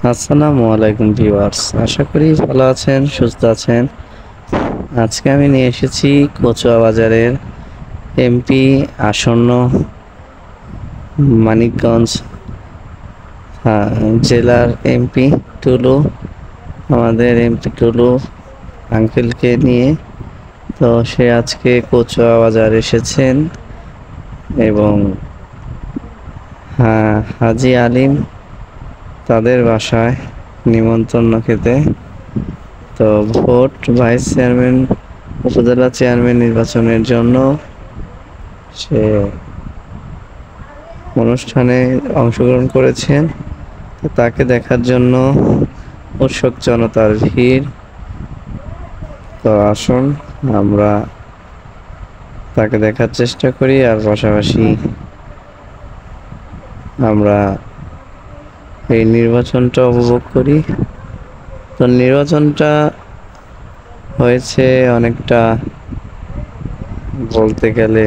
আসসালামু আলাইকুম ভিউয়ার্স, আশা করি ভালো আছেন, সুস্থ আছেন। আজকে আমি নিয়ে এসেছি কচুয়া বাজারের এমপি আসন্ন মানিকগঞ্জ জেলার এমপি টুলু, আমাদের এমপি টুলু আঙ্কেলকে নিয়ে। তো সে আজকে কচুয়া বাজার এসেছেন এবং হাজি আলিম তাদের বাসায় নিমন্ত্রণ খেতে। তো ভোট ভাইস চেয়ারম্যান, উপজেলা চেয়ারম্যান নির্বাচনের জন্য সে অনুষ্ঠানে অংশগ্রহণ করেছেন। তো তাকে দেখার জন্য উৎসুক জনতার ভিড়। তো আসুন আমরা তাকে দেখার চেষ্টা করি, আর পাশাপাশি আমরা এই নির্বাচনটা উপভোগ করি। তো নির্বাচনটা হয়েছে অনেকটা বলতে গেলে